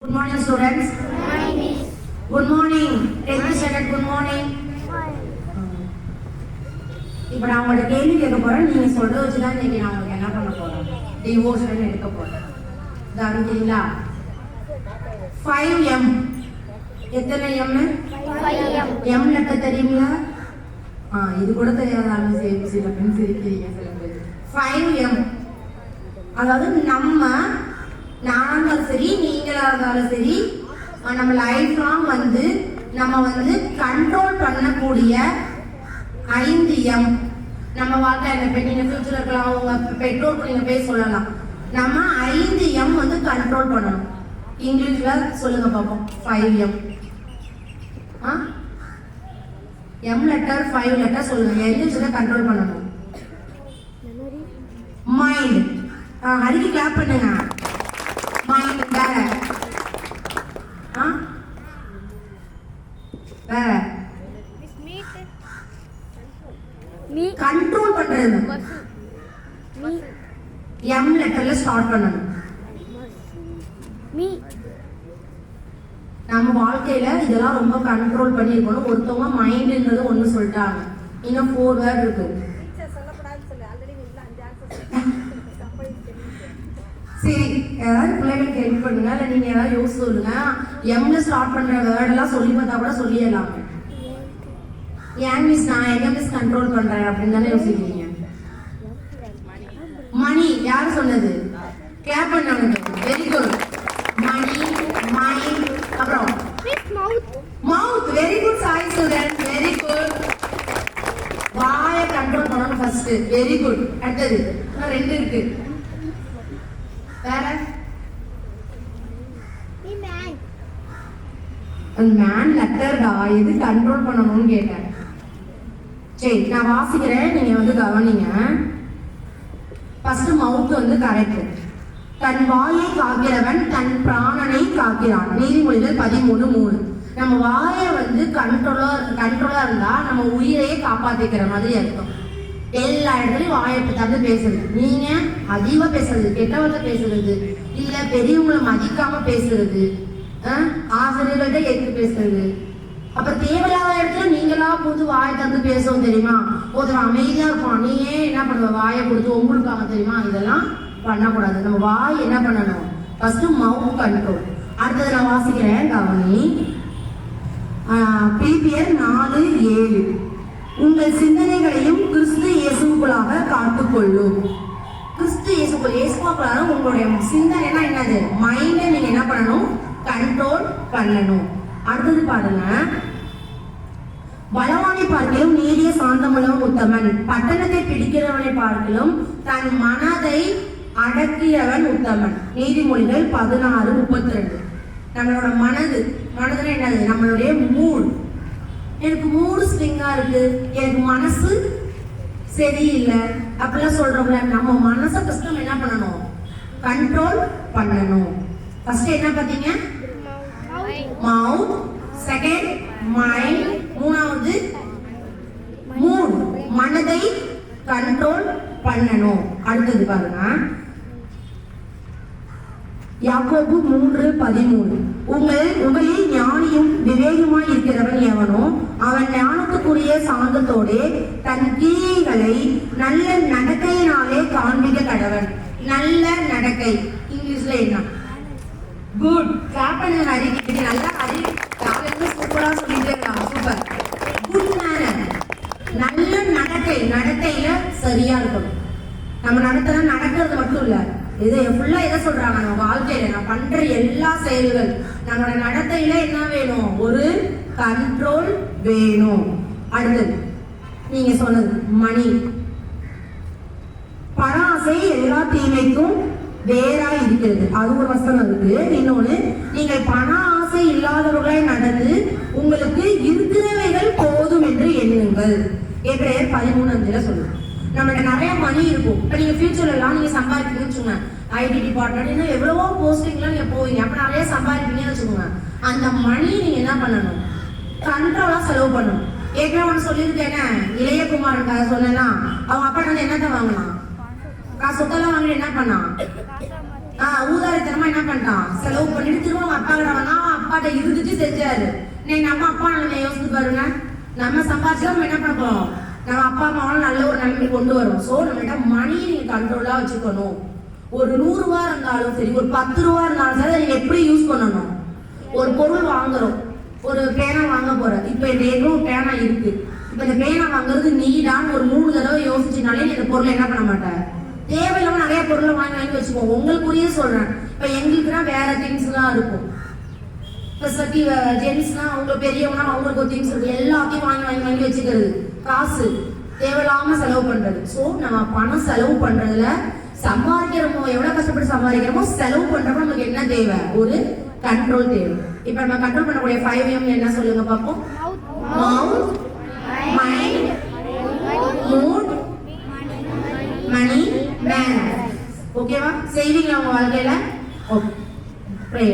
Good morning, students. Good morning. 10th standard. Good morning. இப்போ நான் உங்களோட கேள்வி கேட்க போறேன். நீங்க சொல்றத வச்சு தான் இன்னைக்கு நான் உங்களுக்கு என்ன பண்ண போறேன், டிவோஷன் எடுக்க போறேன். கவனிக்கிறீங்களா? 5m எத்தனை m? 5m. m லெட்டர் தெரியுங்களா? இது கூட தெரியாதாலும் சரி சில பேர் சிரிக்கிறீங்க சில பேர். 5m அதாவது நானும் சரி நீங்களா இருந்தாலும் சரி நம்ம லைஃப் லாங் நம்ம கண்ட்ரோல் பண்ணக்கூடிய 5m. நம்ம வாழ்க்கை என்ன நீங்க ஃபியூச்சர் இருக்கலாம், உங்க பெற்றோருக்கு நீங்க போய் சொல்லலாம். நம்ம 5m கண்ட்ரோல் பண்ணணும். இங்கிலீஷ்ல சொல்லுங்க பாப்போம். 5m m லெட்டர் 5 லெட்டர் சொல்லுங்க. இங்கிலீஷ்ல கண்ட்ரோல் பண்ணணும். மைண்ட். ஹரிக்கு கிளாப் பண்ணுங்க. மைண்ட் வேற வேற கண்ட்ரோல் பண்றது. எம் லெட்டர்ல ஸ்டார்ட் பண்ணணும். நம்ம வாழ்க்கையில இதெல்லாம் ரொம்ப கண்ட்ரோல் பண்ணி இருக்கணும். ஒருத்தவங்க மைண்ட்ன்றது ஒண்ணு சொல்லிட்டாங்க, இன்னும் 4 வேர்ட் இருக்கு. சரி, ஏதாவது பிள்ளைகளுக்கு ஹெல்ப் பண்ணுங்க, இல்லை நீங்க ஏதாவது யோசிச்சு சொல்லுங்க. எம்ல ஸ்டார்ட் பண்ற வேர்ட் எல்லாம் சொல்லி பார்த்தா கூட சொல்லிடலாம். ஏன் மிஸ் நான் எங்க மிஸ் கண்ட்ரோல் பண்றேன் அப்படின்னு தானே யோசிக்கிறீங்க. மணி யார் சொன்னது? கிளாப் பண்ணாங்க. Very good. மணி, மைண்ட், அப்புறம் mouth. Very good Sai student, very good. வாயை கண்ட்ரோல் பண்ணணும் ஃபர்ஸ்ட். Very good. அடுத்தது 2 இருக்கு. வேற மேன் லெட்டர்டா, எது கண்ட்ரோல் பண்ணணும்னு கேட்டேன். சரி, நான் வாசிக்கிறேன், நீங்க கவனிங்க. ஃபர்ஸ்ட் மவுத் கரெக்ட். தன் வாயை காக்கிறவன் தன் பிராணனை காக்கிறான். நீதிமொழிகள் 13:3. நம்ம வாயை கண்ட்ரோலா இருந்தா நம்ம உயிரையே காப்பாத்திக்கிற மாதிரி அர்த்தம். எல்லா இடத்துலயும் வாயை பத்தாது பேசுறது. நீங்க அதிகமா பேசுறது, கெட்டவர்கிட்ட பேசுறது, இல்ல பெரியவங்களை மதிக்காம பேசுறது, ஆசிரியர்கள்ட்ட எடுத்து பேசுறது, அப்புறம் தேவையில்லாத இடத்துல நீங்களா புது வாயை தந்து பேசவும் தெரியுமா? ஒருத்தர் அமைதியா இருப்பான், நீ ஏன் என்ன பண்ணுவ வாயை கொடுத்து உங்களுக்காக தெரியுமா? இதெல்லாம் பண்ணக்கூடாது. நம்ம வாய் என்ன பண்ணணும்? ஃபர்ஸ்ட் மவுத் கண்ட்ரோல். அடுத்தது நான் வாசிக்கிறேன், கவனி. பிலிப்பியர் 4:7. உங்கள் சிந்தனைகளையும் கிறிஸ்து இயேசுக்குள்ளாக காத்துக்கொள்ளும். கிறிஸ்து இயேசுக்குள்ளாக உங்களுடைய சிந்தனைனா என்னது? மைண்டை நீங்க என்ன பண்ணணும்? கண்ட்ரோல் பண்ணணும். அடுத்தது பாருங்க. பலவானை பார்க்கலும் நீடிய சாந்தமுள்ளவன் உத்தமன், பட்டணத்தை பிடிக்கிறவனை பார்க்கலும் தன் மனதை அடக்கிறவன் உத்தமன். நீதிமொழிகள் 16:32. நம்மளோட மனதுல என்னது? நம்மளுடைய மூட். எனக்கு மூடு ஸ்விங்கா இருக்கு, எனக்கு மனசு சரியில்லை அப்படிலாம் சொல்றோம்ல. நம்ம மனசை ஃபர்ஸ்ட் நம்ம என்ன பண்ணணும்? கண்ட்ரோல் பண்ணணும். ஃபர்ஸ்ட் என்ன பார்த்தீங்க? மவுத், செகண்ட் மைண்ட், மூணாவது மூட். மனதை கண்ட்ரோல் பண்ணணும். அடுத்தது பாருங்க, யாக்கோபு 3:13. உங்களில் ஞானியும் விவேகமாய் இருக்கிறவன் எவனோ அவன் ஞானத்துக்குரிய சாந்தத்தோடே தன் கிரியைகளை நல்ல நடக்கையினாலே காண்பிக்க கடவன். நல்ல நடக்கை இங்கிலீஷ்ல என்ன? குட். கிளாப் பண்ணுங்க ஹரி. நல்லா ஹரி காலையில சூப்பரா சொல்லிட்டே இருக்காங்க. சூப்பர். Good manor. நல்ல நடக்கையில சரியா இருக்கணும். நம்ம நடக்கிறது மட்டும் இல்ல, இது ஃபுல்லா எதை சொல்றாங்க? நம்ம வாழ்க்கையில நான் பண்ற எல்லா செயல்கள், நம்மளோட நடத்தையில என்ன வேணும்? ஒரு கண்ட்ரோல் வேணும். அடுத்தது நீங்க சொன்னது மணி. பண ஆசை எல்லா தீமைக்கும் வேறா இருக்கிறது, அது ஒரு வசனம் இருக்கு. இன்னொன்னு, நீங்கள் பண ஆசை இல்லாதவர்களாய் நடந்து உங்களுக்கு இருக்கிறவைகள் போதும் என்று எண்ணுங்கள். எபிரேயர் 13:5 சொல்லுங்க. நம்மள்ட்ட நிறைய மணி இருக்கும். இப்போ நீங்க ஃபியூச்சர்ல எல்லாம் நீங்க சம்பாதிப்பீங்கன்னு வச்சுக்கோங்க. ஐடி டிபார்ட்மெண்ட் இன்னும் எவ்வளவோ போஸ்டிங்லாம் நீங்க போவீங்க. அப்ப நிறைய சம்பாதிப்பீங்கன்னு வச்சுக்கோங்க. அந்த மணி நீங்க என்ன பண்ணணும்? கண்ட்ரோலா செலவு பண்ணணும். ஏற்கனவே ஒன்று சொல்லியிருக்கேன், இளையகுமாரன் சொன்னா அவங்க அப்பா என்னத்தை வாங்கலாம்? சொத்தெல்லாம் வாங்கி என்ன பண்ணா? ஊதாரித்தனமா என்ன பண்ணிட்டான், செலவு பண்ணிட்டு திரும்ப அவங்க அப்பா கிட்ட வந்தா அப்பாட்ட இருந்துட்டு செஞ்சாரு. இன்னைக்கு நம்ம அப்பா நம்ம யோசிச்சு பாருங்க, நம்ம சம்பாதிச்சா நம்ம என்ன பண்ண போறோம், நம்ம அப்பா அம்மாவும் நல்ல ஒரு நிலைமை கொண்டு வரும். ஸோ நம்மகிட்ட மணியை நீங்க கண்ட்ரோலா வச்சுக்கணும். ஒரு 100 ரூபா இருந்தாலும் சரி, ஒரு 10 ரூபா இருந்தாலும் சரி, நீங்க எப்படி யூஸ் பண்ணணும். ஒரு பொருள் வாங்குறோம், ஒரு பேனா வாங்க போற, இப்ப எங்க பேனா இருக்கு, இப்ப இந்த பேனா வாங்குறது நீடான்னு ஒரு 3 தடவை யோசிச்சுனாலே இந்த பொருளை என்ன பண்ண மாட்டேன், தேவையில்லாம நிறைய பொருளை வாங்கி வச்சுக்கோங்க. உங்களுக்குரிய சொல்றேன். இப்ப எங்களுக்குன்னா வேற திங்ஸ் எல்லாம் இருக்கும். இப்ப சட்டி ஜென்ஸ்னா அவங்க பெரியவனா அவங்களுக்கு ஒரு திங்ஸ் இருக்கு, எல்லாத்தையும் வாங்கி வச்சுக்கிறது, காசு தேவையில்லாம செலவு பண்றது. ஸோ நம்ம பணம் செலவு பண்றதுல சம்பாதிக்கிறோமோ, எவ்வளவு கஷ்டப்பட்டு சம்பாதிக்கிறோமோ, செலவு பண்றப்ப நமக்கு என்ன தேவை, ஒரு கண்ட்ரோல் தேவை. இப்ப நம்ம கண்ட்ரோல் பண்ணக்கூடிய 5M என்ன சொல்லுங்க பார்ப்போம். மவுத், மைண்ட், மூட், மணி, மேன். ஓகேவா? செய்வீங்களா உங்க வாழ்க்கையில? ஓகே.